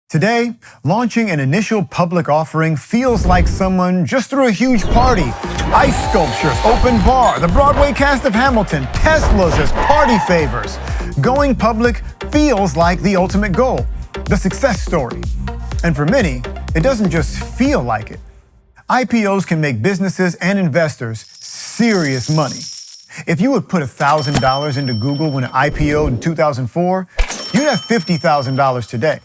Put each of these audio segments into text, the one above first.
Today, launching an initial public offering feels like someone just threw a huge party. Ice sculptures, open bar, the Broadway cast of Hamilton, Teslas as party favors. Going public feels like the ultimate goal, the success story. And for many, it doesn't just feel like it. IPOs can make businesses and investors serious money. If you would put $1,000 into Google when it IPO'd in 2004, you'd have $50,000 today.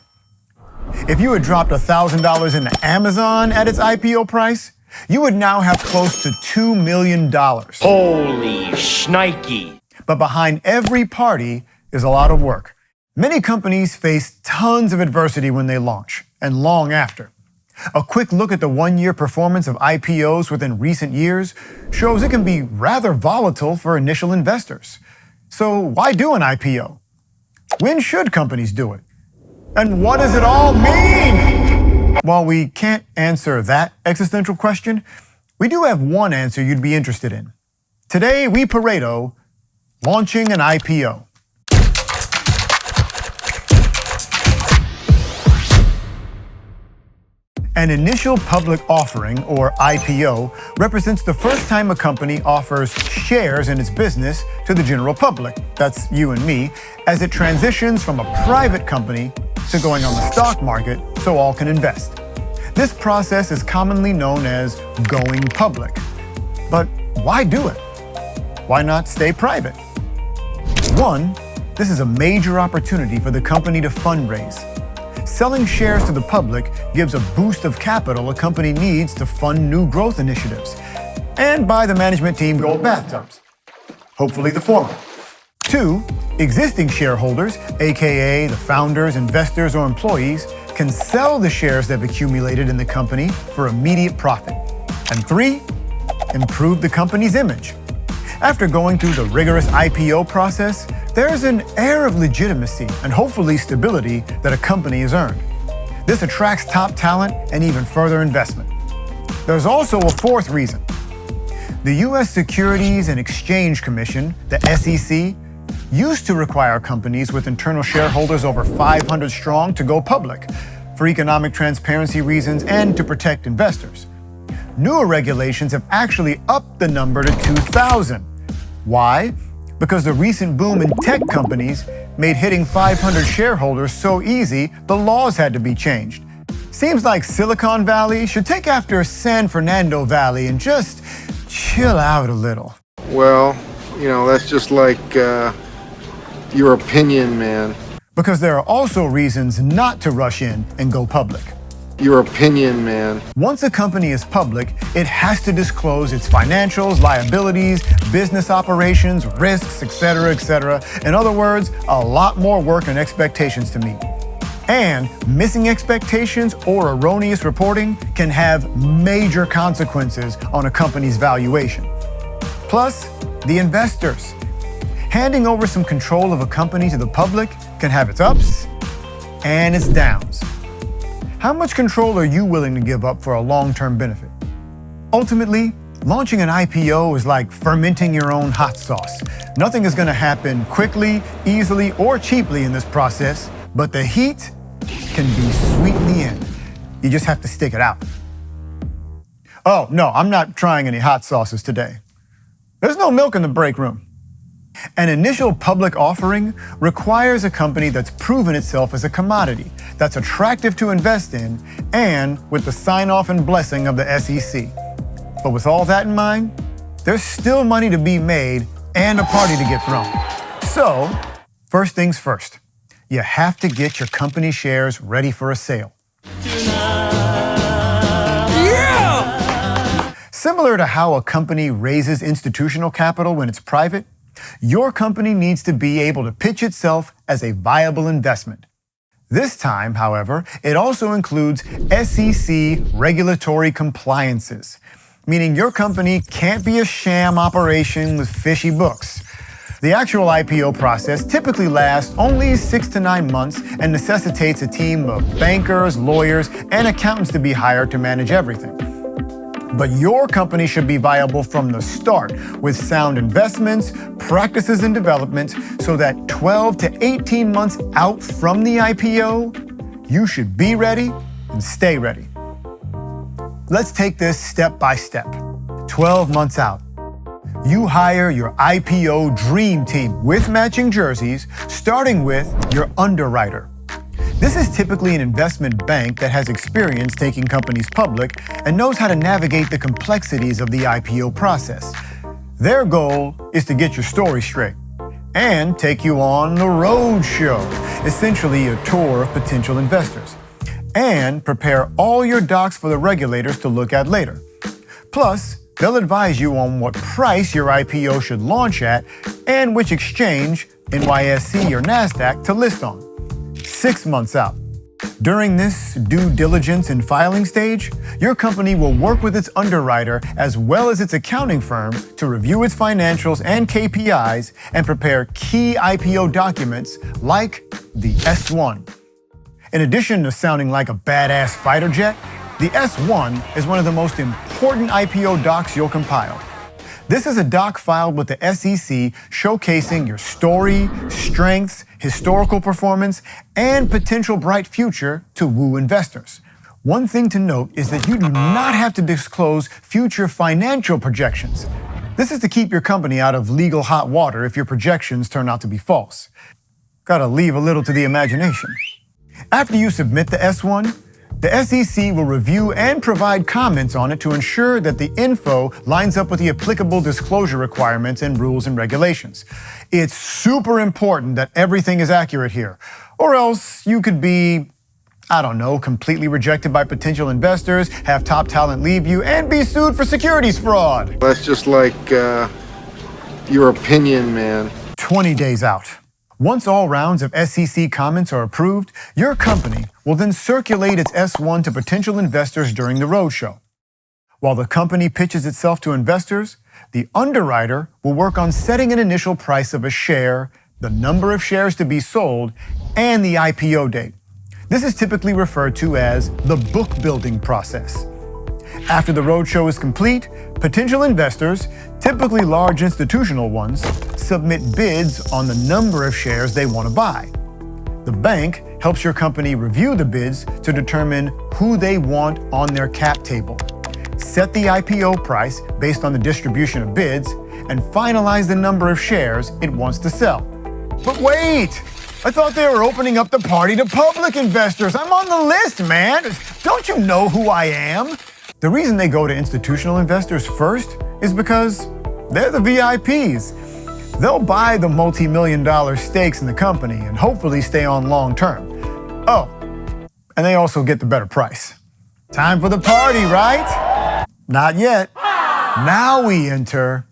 If you had dropped $1,000 into Amazon at its IPO price, you would now have close to $2 million. Holy shnikey. But behind every party is a lot of work. Many companies face tons of adversity when they launch, and long after. A quick look at the one-year performance of IPOs within recent years shows it can be rather volatile for initial investors. So why do an IPO? When should companies do it? And what does it all mean? While we can't answer that existential question, we do have one answer you'd be interested in. Today, we Pareto launching an IPO. An initial public offering, or IPO, represents the first time a company offers shares in its business to the general public, that's you and me, as it transitions from a private company to going on the stock market so all can invest. This process is commonly known as going public. But why do it? Why not stay private? One, this is a major opportunity for the company to fundraise. Selling shares to the public gives a boost of capital a company needs to fund new growth initiatives and buy the management team gold bathtubs. Hopefully the former. Two, existing shareholders, aka the founders, investors, or employees, can sell the shares they've accumulated in the company for immediate profit. And three, improve the company's image. After going through the rigorous IPO process, there's an air of legitimacy and hopefully stability that a company has earned. This attracts top talent and even further investment. There's also a fourth reason. The U.S. Securities and Exchange Commission, the SEC, used to require companies with internal shareholders over 500 strong to go public for economic transparency reasons and to protect investors. Newer regulations have actually upped the number to 2,000. Why? Because the recent boom in tech companies made hitting 500 shareholders so easy, the laws had to be changed. Seems like Silicon Valley should take after San Fernando Valley and just chill out a little. Well, that's just like your opinion, man. Because there are also reasons not to rush in and go public. Your opinion, man. Once a company is public, it has to disclose its financials, liabilities, business operations, risks, etc., etc. In other words, a lot more work and expectations to meet. And missing expectations or erroneous reporting can have major consequences on a company's valuation. Plus, the investors. Handing over some control of a company to the public can have its ups and its downs. How much control are you willing to give up for a long-term benefit? Ultimately, launching an IPO is like fermenting your own hot sauce. Nothing is going to happen quickly, easily, or cheaply in this process, but the heat can be sweet in the end. You just have to stick it out. Oh, no, I'm not trying any hot sauces today. There's no milk in the break room. An initial public offering requires a company that's proven itself as a commodity, that's attractive to invest in, and with the sign-off and blessing of the SEC. But with all that in mind, there's still money to be made and a party to get thrown. So, first things first, you have to get your company shares ready for a sale. Yeah! Similar to how a company raises institutional capital when it's private, your company needs to be able to pitch itself as a viable investment. This time, however, it also includes SEC regulatory compliances, meaning your company can't be a sham operation with fishy books. The actual IPO process typically lasts only 6 to 9 months and necessitates a team of bankers, lawyers, and accountants to be hired to manage everything. But your company should be viable from the start with sound investments, practices, and development so that 12 to 18 months out from the IPO, you should be ready and stay ready. Let's take this step by step. 12 months out. You hire your IPO dream team with matching jerseys, starting with your underwriter. This is typically an investment bank that has experience taking companies public and knows how to navigate the complexities of the IPO process. Their goal is to get your story straight and take you on the road show, essentially a tour of potential investors, and prepare all your docs for the regulators to look at later. Plus, they'll advise you on what price your IPO should launch at and which exchange, NYSE or NASDAQ, to list on. 6 months out. During this due diligence and filing stage, your company will work with its underwriter as well as its accounting firm to review its financials and KPIs and prepare key IPO documents like the S-1. In addition to sounding like a badass fighter jet, the S-1 is one of the most important IPO docs you'll compile. This is a doc filed with the SEC showcasing your story, strengths, historical performance, and potential bright future to woo investors. One thing to note is that you do not have to disclose future financial projections. This is to keep your company out of legal hot water if your projections turn out to be false. Gotta leave a little to the imagination. After you submit the S-1, the SEC will review and provide comments on it to ensure that the info lines up with the applicable disclosure requirements and rules and regulations. It's super important that everything is accurate here, or else you could be, completely rejected by potential investors, have top talent leave you, and be sued for securities fraud. That's just like your opinion, man. 20 days out. Once all rounds of SEC comments are approved, your company will then circulate its S-1 to potential investors during the roadshow. While the company pitches itself to investors, the underwriter will work on setting an initial price of a share, the number of shares to be sold, and the IPO date. This is typically referred to as the book-building process. After the roadshow is complete, potential investors, typically large institutional ones, submit bids on the number of shares they want to buy. The bank helps your company review the bids to determine who they want on their cap table, set the IPO price based on the distribution of bids, and finalize the number of shares it wants to sell. But wait! I thought they were opening up the party to public investors. I'm on the list, man! Don't you know who I am? The reason they go to institutional investors first is because they're the VIPs. They'll buy the multi-million-dollar stakes in the company and hopefully stay on long term. Oh, and they also get the better price. Time for the party, right? Not yet. Now we enter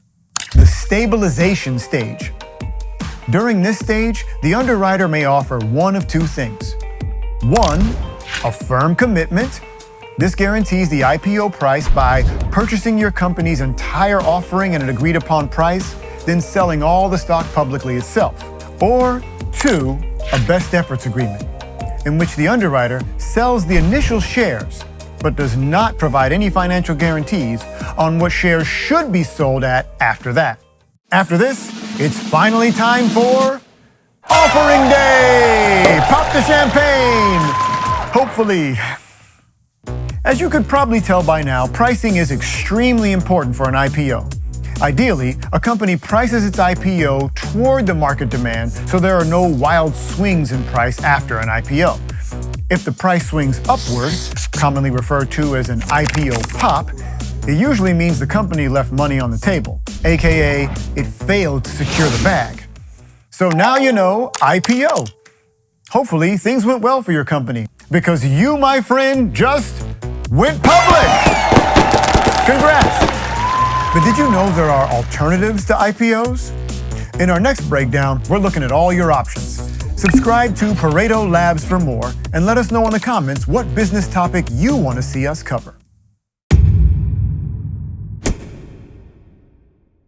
the stabilization stage. During this stage, the underwriter may offer one of two things. One, a firm commitment. This guarantees the IPO price by purchasing your company's entire offering at an agreed-upon price, then selling all the stock publicly itself. Or two, a best efforts agreement, in which the underwriter sells the initial shares, but does not provide any financial guarantees on what shares should be sold at after that. After this, it's finally time for Offering Day! Pop the champagne! Hopefully. As you could probably tell by now, pricing is extremely important for an IPO. Ideally, a company prices its IPO toward the market demand so there are no wild swings in price after an IPO. If the price swings upward, commonly referred to as an IPO pop, it usually means the company left money on the table, aka it failed to secure the bag. So now you know IPO. Hopefully things went well for your company because you, my friend, just went public! Congrats! But did you know there are alternatives to IPOs? In our next breakdown, we're looking at all your options. Subscribe to Pareto Labs for more and let us know in the comments what business topic you want to see us cover.